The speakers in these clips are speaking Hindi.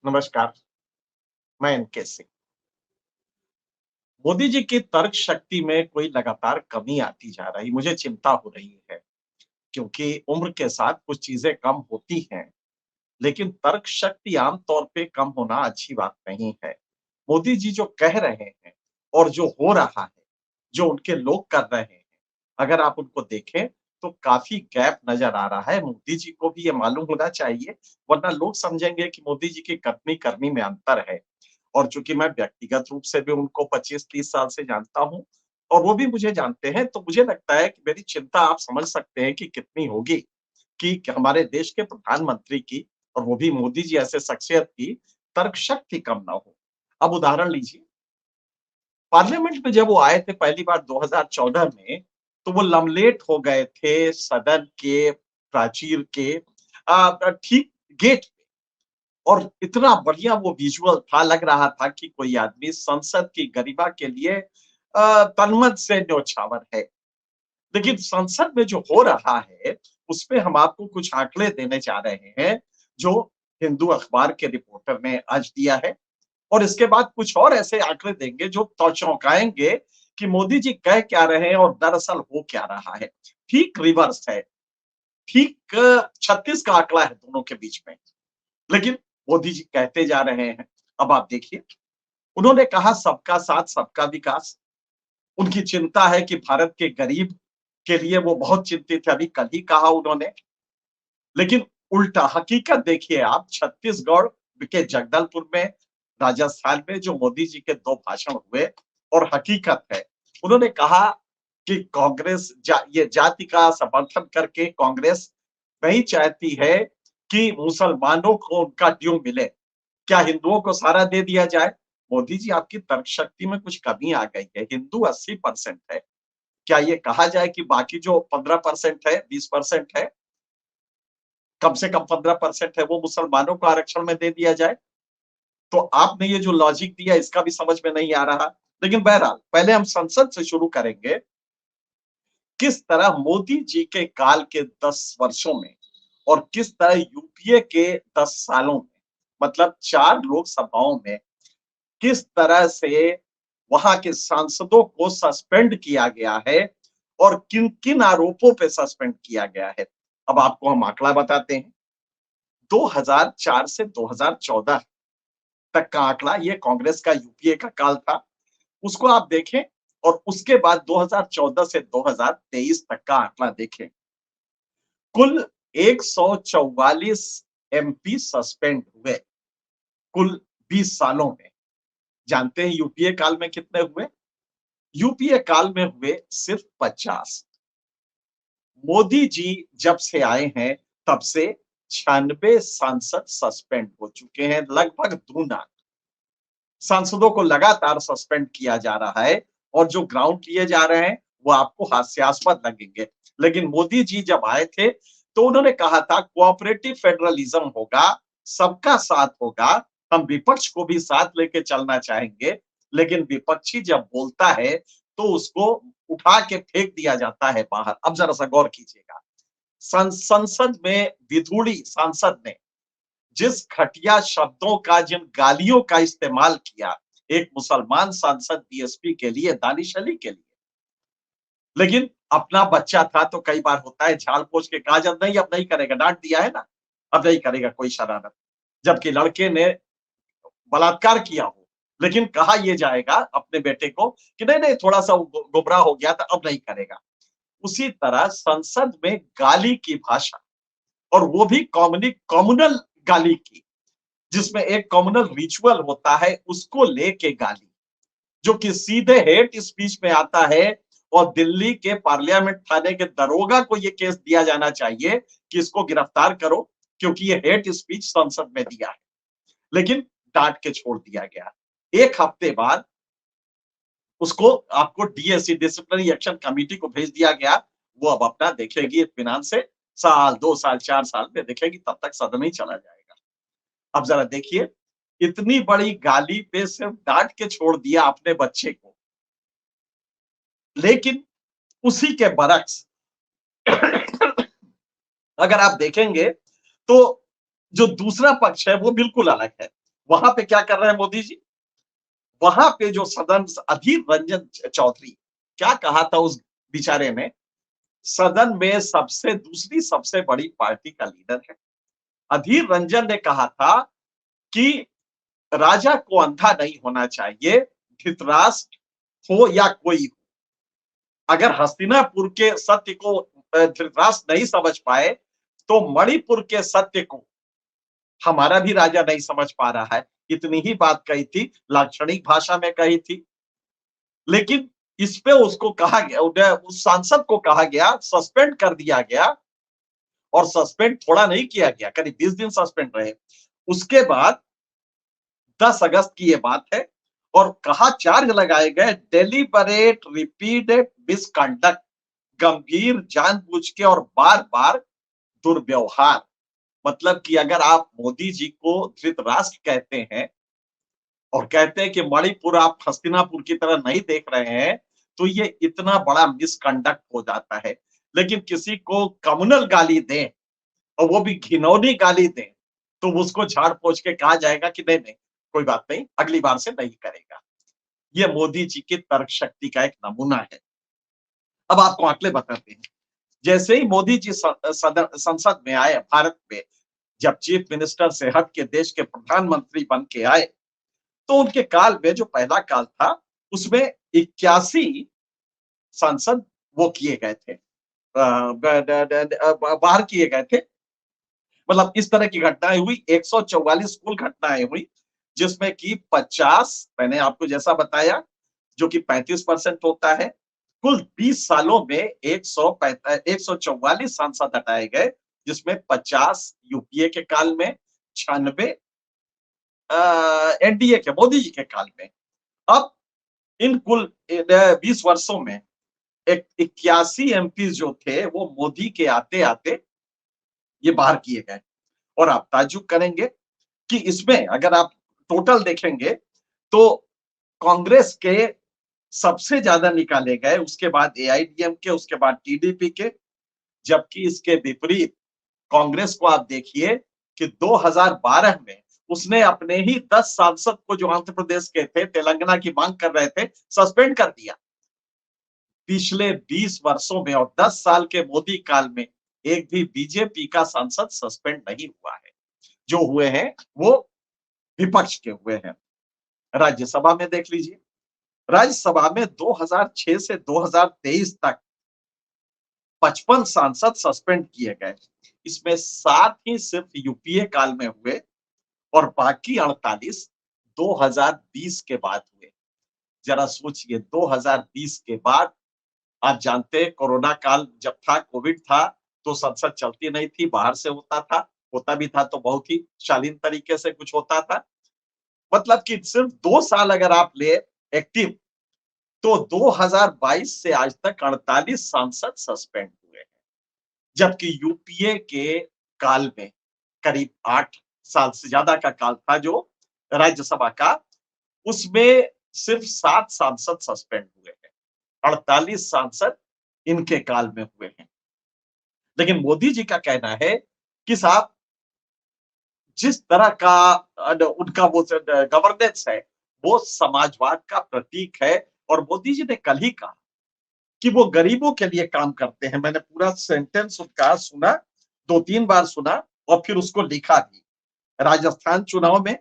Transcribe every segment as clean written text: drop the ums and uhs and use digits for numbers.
नमस्कार, मैं एनके सिंह। मोदी जी की तर्क शक्ति में कोई लगातार कमी आती जा रही, मुझे चिंता हो रही है, क्योंकि उम्र के साथ कुछ चीज़ें कम होती हैं, लेकिन तर्क शक्ति आम तौर पे कम होना अच्छी बात नहीं है। मोदी जी जो कह रहे हैं और जो हो रहा है, जो उनके लोग कर रहे हैं, अगर आप उनको देखें, तो काफ़ी गैप नज़र आ रहा है। मोदी जी को भी ये मालूम होना चाहिए, वरना लोग समझेंगे कि मोदी जी की कथनी-करनी में अंतर है। और चूँकि मैं व्यक्तिगत रूप से भी उनको 25-30 साल से जानता हूँ और वो भी मुझे जानते हैं, तो मुझे लगता है कि मेरी चिंता आप समझ सकते हैं कि कितनी होगी कि हमारे देश के प्रधानमंत्री की और वो भी मोदी जी ऐसे शख्सियत की तर्क शक्ति कम ना हो। अब उदाहरण लीजिए, पार्लियामेंट में जब वो आए थे पहली बार 2014 में, तो वो लमलेट हो गए थे सदन के प्राचीर के ठीक गेट पे और इतना बढ़िया वो विजुअल था, लग रहा था कि कोई आदमी संसद की गरिमा के लिए तन-मन से न्योछावर है। लेकिन संसद में जो हो रहा है, उसपे हम आपको कुछ आंकड़े देने जा रहे हैं, जो हिंदू अखबार के रिपोर्टर ने आज दिया है और इसके बाद कुछ और ऐसे आंकड़े देंगे जो चौंकाएँगे कि मोदी जी कह क्या रहे हैं और दरअसल हो क्या रहा है। ठीक रिवर्स है, ठीक 36 का आंकड़ा है दोनों के बीच में। लेकिन मोदी जी कहते जा रहे हैं। अब आप देखिए, उन्होंने कहा सबका साथ, सबका विकास। उनकी चिंता है कि भारत के गरीब के लिए वो बहुत चिंतित है, अभी कल ही कहा उन्होंने। लेकिन उल्टा हकीकत देखिए आप छत्तीसगढ़ के जगदलपुर में, राजस्थान में जो मोदी जी के 2 भाषण हुए और हकीकत है, उन्होंने कहा कि कांग्रेस ये जाति का समर्थन करके कांग्रेस नहीं चाहती है कि मुसलमानों को उनका ड्यू मिले। क्या हिंदुओं को सारा दे दिया जाए? मोदी जी आपकी तर्क शक्ति में कुछ कमी आ गई है। हिंदू 80% है। क्या ये कहा जाए कि बाकी जो 15% है, 20% है, कम से कम 15% है वो मुसलमानों को आरक्षण में दे दिया जाए? तो आपने ये जो लॉजिक दिया इसका भी समझ में नहीं आ रहा। लेकिन बहरहाल पहले हम संसद से शुरू करेंगे। किस तरह मोदी जी के काल के 10 वर्षों में और किस तरह यूपीए के 10 सालों में मतलब 4 लोकसभाओं में किस तरह से वहां के सांसदों को सस्पेंड किया गया है और किन-किन आरोपों पे सस्पेंड किया गया है। अब आपको हम आंकड़ा बताते हैं। 2004 से 2014 तक का आंकड़ा ये कांग्रेस का यूपीए का काल था। उसको आप देखें और उसके बाद 2014 से 2023 तक का आंकड़ा देखें। कुल 144 एमपी सस्पेंड हुए, कुल 20 सालों में। जानते हैं यूपीए काल में कितने हुए? यूपीए काल में हुए सिर्फ 50। मोदी जी जब से आए हैं तब से 96 सांसद सस्पेंड हो चुके हैं, लगभग दूना। सांसदों को लगातार सस्पेंड किया जा रहा है और जो ग्राउंड लिए जा रहे हैं वो आपको हास्यास्पद लगेंगे। लेकिन मोदी जी जब आए थे तो उन्होंने कहा था कोऑपरेटिव फेडरलिज्म होगा, सबका साथ होगा, हम विपक्ष को भी साथ लेके चलना चाहेंगे। लेकिन विपक्षी जब बोलता है तो उसको उठा के फेंक दिया जाता है बाहर। अब जरा सा गौर कीजिएगा। संसद में विधूड़ी सांसद ने जिस घटिया शब्दों का, जिन गालियों का इस्तेमाल किया एक मुसलमान सांसद बीएसपी के लिए, दानिश अली के लिए, लेकिन अपना बच्चा था तो कई बार होता है झाड़ पोंछ के कहा जाता नहीं, अब नहीं करेगा, डांट दिया है ना, अब नहीं करेगा कोई शरारत। जबकि लड़के ने बलात्कार किया हो, लेकिन कहा यह जाएगा अपने बेटे को कि नहीं नहीं थोड़ा सा गुमराह हो गया था, अब नहीं करेगा। उसी तरह संसद में गाली की भाषा और वो भी कम्युनल गाली की, जिसमें एक कम्युनल रिचुअल होता है उसको लेके गाली, जो कि सीधे हेट स्पीच में आता है और दिल्ली के पार्लियामेंट थाने के दरोगा को यह केस दिया जाना चाहिए कि इसको गिरफ्तार करो क्योंकि ये हेट स्पीच संसद में दिया है। लेकिन डांट के छोड़ दिया गया। एक हफ्ते बाद उसको आपको डीएससी डिसिप्लिनरी एक्शन कमेटी को भेज दिया गया। वो अब अपना देखेगी इत्मीनान से, साल 2 साल 4 साल में देखेगी, तब तक सदन ही चला जाएगा। अब जरा देखिए, इतनी बड़ी गाली पे सिर्फ डांट के छोड़ दिया अपने बच्चे को। लेकिन उसी के बरक्स अगर आप देखेंगे तो जो दूसरा पक्ष है वो बिल्कुल अलग है। वहां पे क्या कर रहे हैं मोदी जी? वहां पे जो सदन अधीर रंजन चौधरी, क्या कहा था उस बेचारे ने? सदन में दूसरी सबसे बड़ी पार्टी का लीडर है। अधीर रंजन ने कहा था कि राजा को अंधा नहीं होना चाहिए, धृतराष्ट्र हो या कोई हो। अगर हस्तिनापुर के सत्य को धृतराष्ट्र नहीं समझ पाए, तो मणिपुर के सत्य को हमारा भी राजा नहीं समझ पा रहा है। इतनी ही बात कही थी, लाक्षणिक भाषा में कही थी। लेकिन इस पे उसको कहा गया, उस सांसद को कहा गया, सस्पेंड कर दिया गया। और सस्पेंड थोड़ा नहीं किया गया, करीब 20 दिन सस्पेंड रहे। उसके बाद 10 अगस्त की ये बात है, और कहा चार्ज लगाए गए डेलिबरेट रिपीटेड मिसकंडक्ट, गंभीर जानबूझ के और बार बार दुर्व्यवहार। मतलब कि अगर आप मोदी जी को धृतराष्ट्र कहते हैं और कहते हैं कि मणिपुर आप हस्तिनापुर की तरह नहीं देख रहे हैं, तो ये इतना बड़ा मिसकंडक्ट हो जाता है। लेकिन किसी को कम्युनल गाली दें, और वो भी घिनौनी गाली दें, तो उसको झाड़ पोंछ के कहा जाएगा कि नहीं नहीं, कोई बात नहीं, अगली बार से नहीं करेगा। ये मोदी जी की तर्क शक्ति का एक नमूना है। अब आपको आंकड़े बताते हैं। जैसे ही मोदी जी संसद में आए भारत में, जब चीफ मिनिस्टर से हट के देश के प्रधानमंत्री बन के आए, तो उनके काल में जो पहला काल था, उसमें 81 सांसद वो किए गए थे, बाहर किए गए थे। मतलब इस तरह की घटनाएं हुई, 144 कुल घटनाएं हुई, जिसमें कि 50, मैंने आपको जैसा बताया, जो कि 35% होता है। कुल 20 सालों में 144 सांसद हटाए गए, जिसमें 50 यूपीए के काल में, 96 एनडीए के मोदी जी के काल में। अब इन कुल 20 वर्षों में 81 एमपी जो थे, वो मोदी के आते आते ये बाहर किए गए। और आप ताज्जुब करेंगे कि इसमें अगर आप टोटल देखेंगे, तो कांग्रेस के सबसे ज्यादा निकाले गए, उसके बाद एआईडीएमके, उसके बाद टीडीपी के। जबकि इसके विपरीत कांग्रेस को आप देखिए कि 2012 में उसने अपने ही 10 सांसद को, जो आंध्र प्रदेश के थे, तेलंगाना की मांग कर रहे थे, सस्पेंड कर दिया। पिछले 20 वर्षों में और 10 साल के मोदी काल में एक भी बीजेपी का सांसद सस्पेंड नहीं हुआ है। जो हुए हैं वो विपक्ष के हुए हैं। राज्यसभा में देख लीजिए, राज्यसभा में 2006 से 2023 तक 55 सांसद सस्पेंड किए गए। इसमें 7 ही सिर्फ यूपीए काल में हुए, और बाकी 48 2020 के बाद हुए। जरा सोचिए, 2020 के बाद, आप जानते हैं कोरोना काल जब था, कोविड था, तो संसद चलती नहीं थी, बाहर से होता था। होता भी था तो बहुत ही शालीन तरीके से कुछ होता था। मतलब कि सिर्फ 2 साल अगर आप ले एक्टिव, तो 2022 से आज तक 48 सांसद सस्पेंड हुए हैं। जबकि यूपीए के काल में करीब 8 साल से ज्यादा का काल था जो राज्यसभा का, उसमें सिर्फ 7 सांसद सस्पेंड हुए हैं। 48 सांसद इनके काल में हुए हैं। लेकिन मोदी जी का कहना है कि साहब, जिस तरह का उनका वो गवर्नेंस है, वो समाजवाद का प्रतीक है। और मोदी जी ने कल ही कहा कि वो गरीबों के लिए काम करते हैं। मैंने पूरा सेंटेंस उनका सुना, 2-3 बार सुना, और फिर उसको लिखा भी। राजस्थान चुनाव में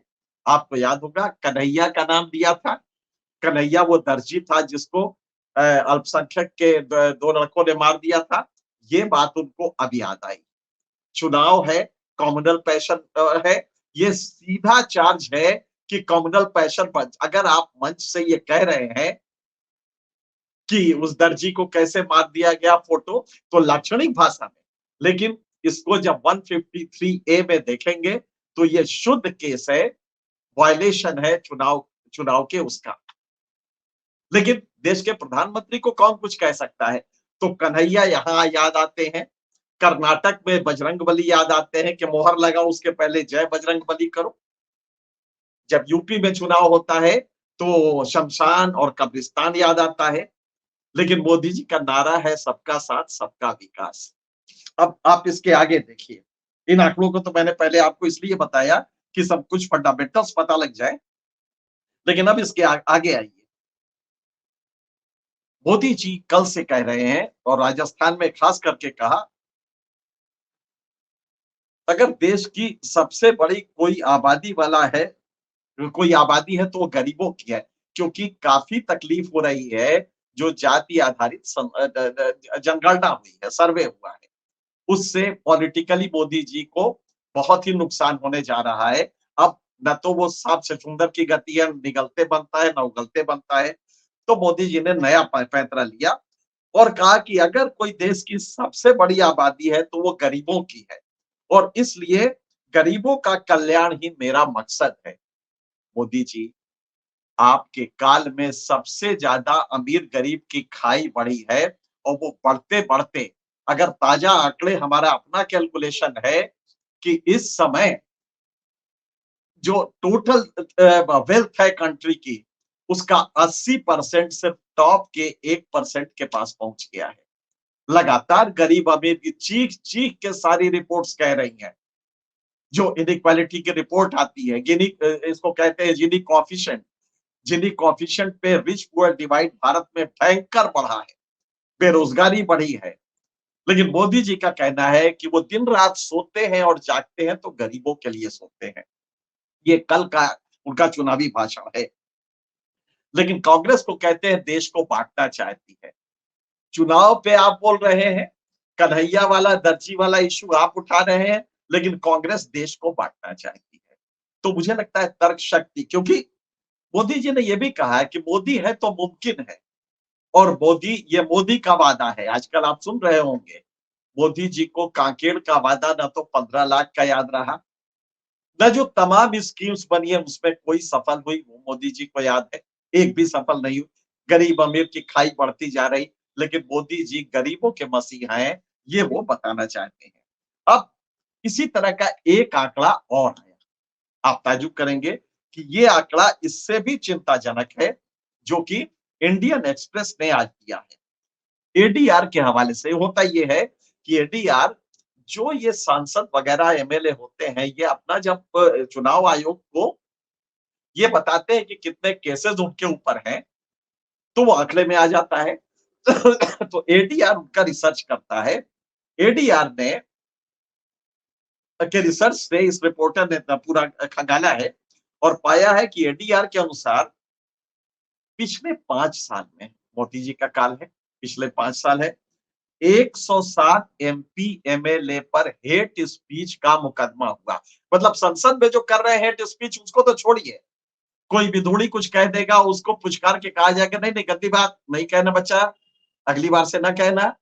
आपको याद होगा, कन्हैया का नाम दिया था। कन्हैया वो दर्जी था जिसको अल्पसंख्यक के 2 लड़कों ने मार दिया था। ये बात उनको अब याद आई। चुनाव है, कम्युनल पैशन है, ये सीधा चार्ज है कि कम्युनल पैशन पर अगर आप मंच से ये कह रहे हैं कि उस दर्जी को कैसे मार दिया गया फोटो, तो लाक्षणिक भाषा में। लेकिन इसको जब 153 ए में देखेंगे, तो ये शुद्ध केस है, वायलेशन है चुनाव चुनाव के उसका। लेकिन देश के प्रधानमंत्री को कौन कुछ कह सकता है? तो कन्हैया यहां याद आते हैं, कर्नाटक में बजरंगबली याद आते हैं कि मोहर लगाओ, उसके पहले जय बजरंगबली करो। जब यूपी में चुनाव होता है, तो शमशान और कब्रिस्तान याद आता है। लेकिन मोदी जी का नारा है सबका साथ सबका विकास। अब आप इसके आगे देखिए। इन आंकड़ों को तो मैंने पहले आपको इसलिए बताया कि सब कुछ फंडामेंटल्स पता लग जाए। लेकिन अब इसके आगे आइए। मोदी जी कल से कह रहे हैं और राजस्थान में खास करके कहा, अगर देश की सबसे बड़ी कोई आबादी वाला है, कोई आबादी है तो वो गरीबों की है, क्योंकि काफ़ी तकलीफ हो रही है, जो जाति आधारित जनगणना हुई है, सर्वे हुआ है। उससे पॉलिटिकली मोदी जी को बहुत ही नुकसान होने जा रहा है। अब न तो वो सांप छछूंदर की गति है, निगलते बनता है, न उगलते बनता है। तो मोदी जी ने नया फैसला लिया और कहा कि अगर कोई देश की सबसे बड़ी आबादी है, तो वो गरीबों की है और इसलिए गरीबों का कल्याण ही मेरा मकसद है। मोदी जी, आपके काल में सबसे ज्यादा अमीर-गरीब की खाई बढ़ी है और वो बढ़ते-बढ़ते, अगर ताजा आंकड़े, हमारा अपना कैलकुलेशन है कि इस समय जो टोटल वेल्थ है कंट्री की, उसका 80% सिर्फ टॉप के 1% के पास पहुंच गया है। लगातार गरीब अमीर की चीख-चीख के सारी रिपोर्ट्स कह रही हैं। जो इनइक्वालिटी की रिपोर्ट आती है, इसको कहते हैं जिनी कॉफिशिएंट पे रिच पुअर डिवाइड भारत में भयंकर बढ़ा है, बेरोजगारी बढ़ी है। लेकिन मोदी जी का कहना है कि वो दिन रात सोते हैं और जागते हैं तो गरीबों के लिए सोते हैं। ये कल का उनका चुनावी भाषण है। लेकिन कांग्रेस को कहते हैं देश को बांटना चाहती है। चुनाव पे आप बोल रहे हैं, कन्हैया वाला, दर्जी वाला इश्यू आप उठा रहे हैं, लेकिन कांग्रेस देश को बांटना चाहती है। तो मुझे लगता है तर्क शक्ति, क्योंकि मोदी जी ने यह भी कहा है कि मोदी है तो मुमकिन है और मोदी का वादा है। आजकल आप सुन रहे होंगे, मोदी जी को कांकेर का वादा न तो 15 लाख का याद रहा, न जो तमाम स्कीम्स बनी है उसमें कोई सफल हुई, वो मोदी जी को याद है। एक भी सफल नहीं हुई। गरीब अमीर की खाई बढ़ती जा रही, लेकिन मोदी जी गरीबों के मसीहा हैं, ये वो बताना चाहते हैं। अब इसी तरह का एक आंकड़ा और आया, आप ताज्जुब करेंगे कि ये आंकड़ा इससे भी चिंताजनक है, जो कि इंडियन एक्सप्रेस ने आज दिया है। एडीआर के हवाले से होता ये है कि एडीआर, जो ये सांसद वगैरह एमएलए होते हैं, ये अपना जब चुनाव आयोग को ये बताते हैं कि कितने केसेस उनके ऊपर हैं, तो वो आंकड़े में आ जाता है। तो एडीआर उनका रिसर्च करता है। एडीआर ने के रिसर्च से इस रिपोर्टर ने पूरा खंगाला है और पाया है कि एडीआर के अनुसार पिछले 5 साल में, मोदी जी का काल है, पिछले 5 साल है, 107 एमपी एमएलए पर हेट स्पीच का मुकदमा हुआ। मतलब संसद में जो कर रहे हैं हेट स्पीच, उसको तो छोड़िए, कोई विधूड़ी कुछ कह देगा, उसको पुचकार के कहा जाएगा नहीं नहीं गंदी बात नहीं कहना बच्चा, अगली बार से ना कहना,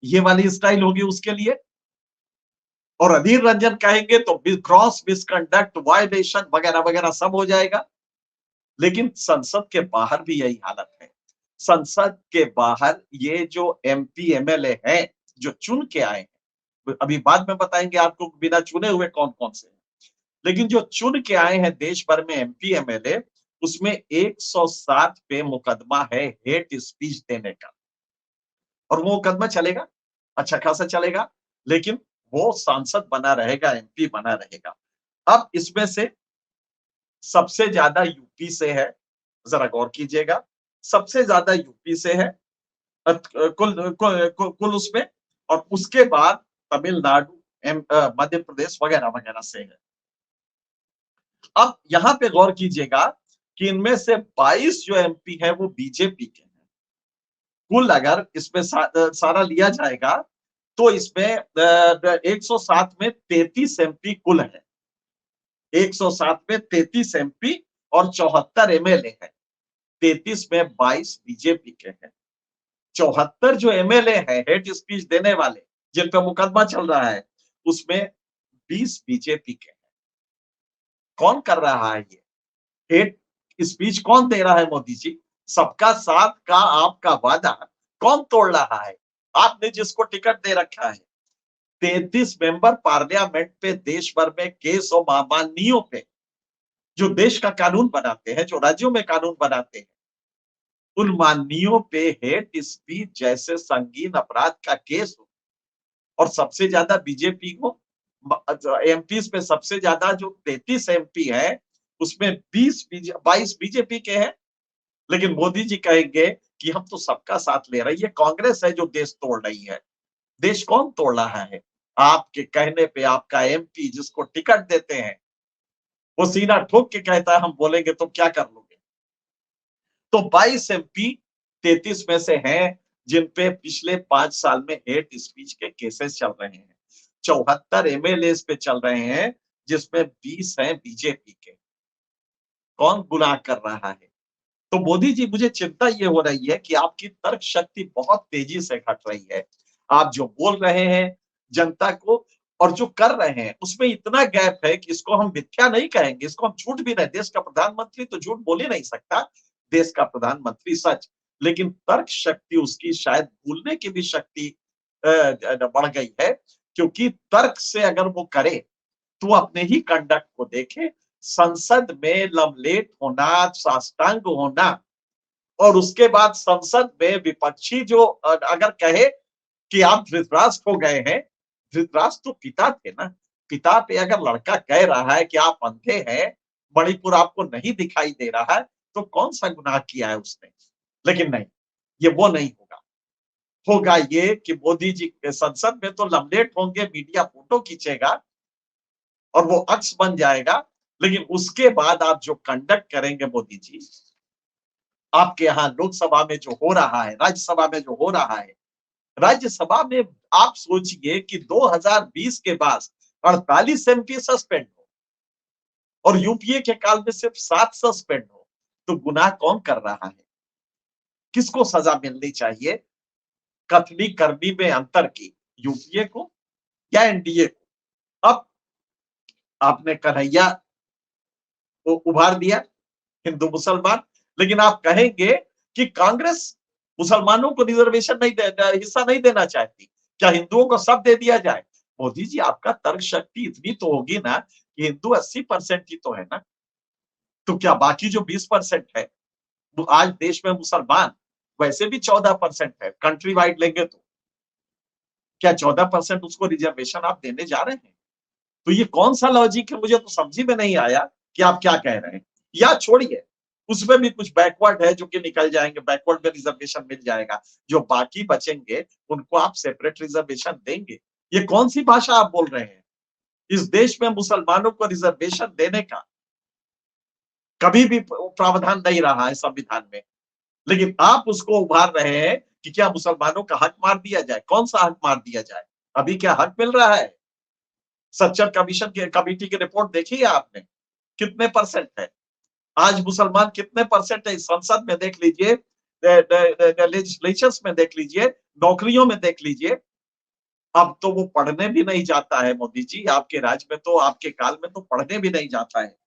ये वाली स्टाइल होगी उसके लिए। और अधीर रंजन कहेंगे तो क्रॉस मिसकंडक्ट वायलेशन वगैरह वगैरह सब हो जाएगा। लेकिन संसद के बाहर भी यही हालत है। संसद के बाहर ये जो एमपी एमएलए हैं, जो चुन के आए हैं, अभी बाद में बताएंगे आपको बिना चुने हुए कौन कौन से हैं, लेकिन जो चुन के आए हैं देश भर में एमपी एमएलए, उसमें 107 पे मुकदमा है हेट स्पीच देने का। और वो मुकदमा चलेगा, अच्छा खासा चलेगा, लेकिन वो सांसद बना रहेगा, एमपी बना रहेगा। अब इसमें से सबसे ज्यादा यूपी से है, जरा गौर कीजिएगा, सबसे ज्यादा यूपी से है, कुल उसमें, और उसके बाद तमिलनाडु, मध्य प्रदेश वगैरह वगैरह से है। अब यहां पे गौर कीजिएगा कि इनमें से 22 जो एमपी है वो बीजेपी के हैं। कुल अगर इसमें सारा लिया जाएगा तो इसमें 107 में 33 एमपी कुल है। 107 में 33 एमपी और 74 एमएलए है। 33 में 22 बीजेपी के हैं। 74 जो एमएलए है हेट स्पीच देने वाले, जिन पर मुकदमा चल रहा है, उसमें 20 बीजेपी के हैं। कौन कर रहा है ये हेट स्पीच? कौन दे रहा है? मोदी जी। सबका साथ का आपका वादा कौन तोड़ रहा है? आपने जिसको टिकट दे रखा है। 33 मेंबर पार्लियामेंट पे देश भर में केस और माननीयों पे, जो देश का कानून बनाते हैं, जो राज्यों में कानून बनाते हैं, उन माननीयों पे हेट स्पीच जैसे संगीन अपराध का केस हो और सबसे ज्यादा बीजेपी को, एमपी में सबसे ज्यादा जो 33 एमपी है, उसमें 22 बीजेपी के हैं। लेकिन मोदी जी कहेंगे कि हम तो सबका साथ ले रहे हैं, ये कांग्रेस है जो देश तोड़ रही है। देश कौन तोड़ रहा है? आपके कहने पे आपका एमपी जिसको टिकट देते हैं, वो सीना ठोक के कहता है हम बोलेंगे तो क्या कर लोगे। तो 22 एमपी 33 में से हैं जिन पे पिछले 5 साल में हेट स्पीच के केसेस चल रहे हैं। 74 एमएलए पे चल रहे हैं, जिसमें 20 हैं बीजेपी के। कौन गुनाह कर रहा है? तो मोदी जी, मुझे चिंता ये हो रही है कि आपकी तर्क शक्ति बहुत तेजी से घट रही है। आप जो बोल रहे हैं जनता को और जो कर रहे हैं उसमें इतना गैप है कि इसको हम मिथ्या नहीं कहेंगे, इसको हम झूठ भी नहीं। देश का प्रधानमंत्री तो झूठ बोल ही नहीं सकता, देश का प्रधानमंत्री सच। लेकिन तर्क शक्ति उसकी शायद भूलने की भी शक्ति बढ़ गई है, क्योंकि तर्क से अगर वो करे तो वो अपने ही कंडक्ट को देखे। संसद में लमलेट होना, साष्टांग होना, और उसके बाद संसद में विपक्षी जो अगर कहे कि आप धृतराष्ट्र हो गए हैं, धृतराष्ट्र तो पिता थे ना। पिता पे अगर लड़का कह रहा है कि आप अंधे हैं, मणिपुर आपको नहीं दिखाई दे रहा है, तो कौन सा गुनाह किया है उसने? लेकिन नहीं, ये वो नहीं होगा। होगा ये कि मोदी जी संसद में तो लमलेट होंगे, मीडिया फोटो खींचेगा और वो अक्स बन जाएगा। लेकिन उसके बाद आप जो कंडक्ट करेंगे मोदी जी, आपके यहाँ लोकसभा में जो हो रहा है, राज्यसभा में जो हो रहा है, राज्यसभा में आप सोचिए कि 2020 के बाद 48 एमपी सस्पेंड हो और यूपीए के काल में सिर्फ 7 सस्पेंड हो, तो गुनाह कौन कर रहा है? किसको सजा मिलनी चाहिए? कथनी करनी में अंतर की, यूपीए को या एनडीए को? अब आपने कन्हैया को उभार दिया, हिंदू मुसलमान, लेकिन आप कहेंगे कि कांग्रेस मुसलमानों को रिजर्वेशन नहीं हिस्सा नहीं देना चाहती, क्या हिंदुओं को सब दे दिया जाए? मोदी जी, आपका तर्क शक्ति इतनी तो होगी ना कि हिंदू 80% ही तो है ना, तो क्या बाकी जो 20% है, वो आज देश में मुसलमान वैसे भी 14% है, कंट्री वाइड लेंगे तो क्या 14% उसको रिजर्वेशन आप देने जा रहे हैं? तो ये कौन सा लॉजिक है? मुझे तो समझी में नहीं आया कि आप क्या कह रहे हैं। या छोड़िए, उसमें भी कुछ बैकवर्ड है जो कि निकल जाएंगे, बैकवर्ड में रिजर्वेशन मिल जाएगा। जो बाकी बचेंगे उनको आप सेपरेट रिजर्वेशन देंगे। ये कौन सी भाषा आप बोल रहे हैं? इस देश में मुसलमानों को रिजर्वेशन देने का कभी भी प्रावधान नहीं रहा है संविधान में, लेकिन आप उसको उभार रहे हैं कि क्या मुसलमानों का हक मार दिया जाए। कौन सा हक मार दिया जाए? अभी क्या हक मिल रहा है? सच्चर कमीशन के कमेटी की रिपोर्ट देखी है आपने? कितने परसेंट है? आज मुसलमान कितने परसेंट है? संसद में देख लीजिए, लेजिस्लेचर्स में देख लीजिए, नौकरियों में देख लीजिए। अब तो वो पढ़ने भी नहीं जाता है मोदी जी, आपके राज्य में तो, आपके काल में तो पढ़ने भी नहीं जाता है।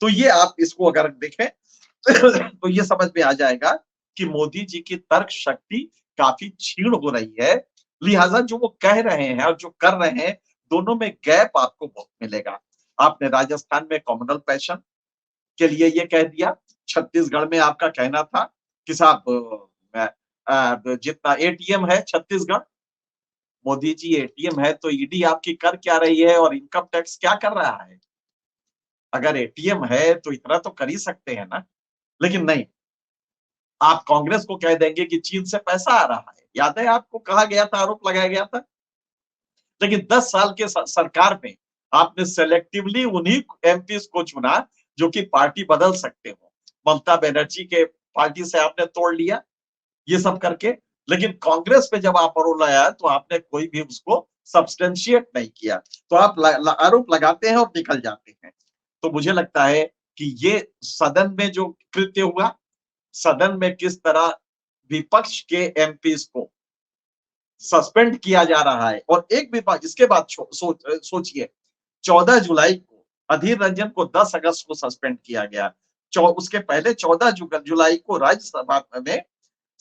तो ये आप इसको अगर देखें तो ये समझ में आ जाएगा कि मोदी जी की तर्क शक्ति काफी क्षीण हो रही है। लिहाजा जो वो कह रहे हैं और जो कर रहे हैं, दोनों में गैप आपको बहुत मिलेगा। आपने राजस्थान में कम्युनल पेंशन के लिए ये कह दिया। छत्तीसगढ़ में आपका कहना था कि साहब जितना एटीएम है छत्तीसगढ़, मोदी जी एटीएम है तो ईडी आपकी कर क्या रही है और इनकम टैक्स क्या कर रहा है? अगर एटीएम है तो इतना तो कर ही सकते हैं ना। लेकिन नहीं, आप कांग्रेस को कह देंगे कि चीन से पैसा आ रहा है। याद है आपको, कहा गया था, आरोप लगाया गया था। लेकिन 10 साल के सरकार में आपने सेलेक्टिवली उन्हीं एमपी को चुना जो कि पार्टी बदल सकते हो। ममता बनर्जी के पार्टी से आपने तोड़ लिया ये सब करके। लेकिन कांग्रेस पे जब आप आरोप लगाया तो आपने कोई भी उसको सब्सटेंशिएट नहीं किया। तो आप आरोप लगाते हैं और निकल जाते हैं। तो मुझे लगता है कि ये सदन में जो कृत्य हुआ, सदन में किस तरह विपक्ष के एमपीज को सस्पेंड किया जा रहा है, और एक विपक्ष इसके बाद सोचिए 14 जुलाई को अधीर रंजन को 10 अगस्त को सस्पेंड किया गया। उसके पहले 14 जुलाई को राज्यसभा में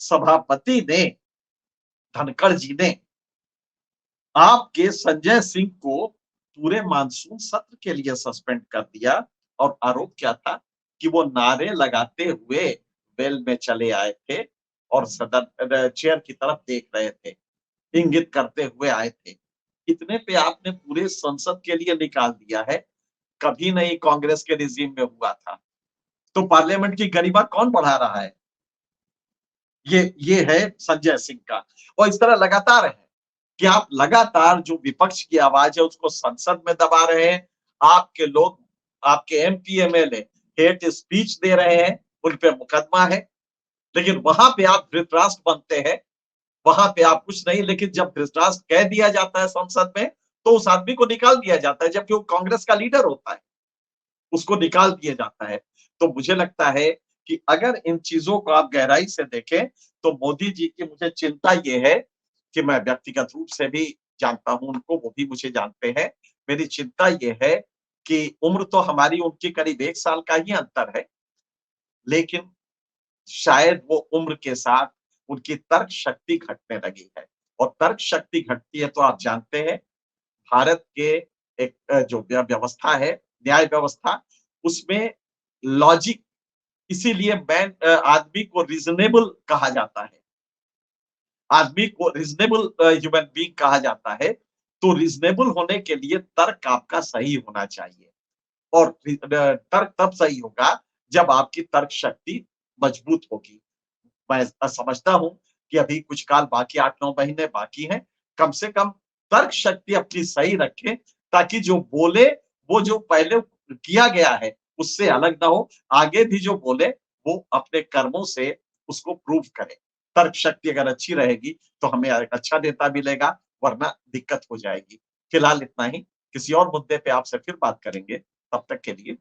सभापति ने, धनखड़ जी ने, आपके संजय सिंह को पूरे मानसून सत्र के लिए सस्पेंड कर दिया। और आरोप क्या था कि वो नारे लगाते हुए वेल में चले आए थे और सदन चेयर की तरफ देख रहे थे, इंगित करते हुए आए थे। इतने पे आपने पूरे संसद के लिए निकाल दिया है, कभी नहीं कांग्रेस के रिजीम में हुआ था। तो पार्लियामेंट की गरिमा कौन बढ़ा रहा है? ये है संजय सिंह का। और इस तरह लगातार है कि आप लगातार जो विपक्ष की आवाज है उसको संसद में दबा रहे हैं। आपके लोग, आपके एमपी, एमएलए हेट स्पीच दे रहे हैं, उन पे मुकदमा है। लेकिन वहां पे आप धृतराष्ट्र बनते हैं, वहां पे आप कुछ नहीं। लेकिन जब धृतराष्ट्र कह दिया जाता है संसद में, तो उस आदमी को निकाल दिया जाता है, जबकि वो कांग्रेस का लीडर होता है, उसको निकाल दिया जाता है। तो मुझे लगता है कि अगर इन चीजों को आप गहराई से देखें, तो मोदी जी की मुझे चिंता ये है कि मैं व्यक्तिगत रूप से भी जानता हूं उनको, वो भी मुझे जानते हैं। मेरी चिंता ये है कि उम्र तो हमारी उनकी करीब 1 साल का ही अंतर है, लेकिन शायद वो उम्र के साथ उनकी तर्क शक्ति घटने लगी है। और तर्क शक्ति घटती है तो आप जानते हैं, भारत के एक जो व्यवस्था है, न्याय व्यवस्था, उसमें लॉजिक, इसीलिए आदमी को रीजनेबल कहा जाता है। आदमी को रीजनेबल ह्यूमन बीइंग कहा जाता है। तो रीजनेबल होने के लिए तर्क आपका सही होना चाहिए। और तर्क तब सही होगा जब आपकी तर्क शक्ति मजबूत होगी। मैं समझता हूं कि अभी कुछ काल बाकी, 8-9 महीने बाकी हैं। कम से कम तर्क शक्ति अपनी सही रखें, ताकि जो बोले, वो जो पहले किया गया है उससे अलग ना हो। आगे भी जो बोले, वो अपने कर्मों से उसको प्रूव करे। तर्क शक्ति अगर अच्छी रहेगी तो हमें एक अच्छा नेता मिलेगा, वरना दिक्कत हो जाएगी। फिलहाल इतना ही। किसी और मुद्दे पे आपसे फिर बात करेंगे। तब तक के लिए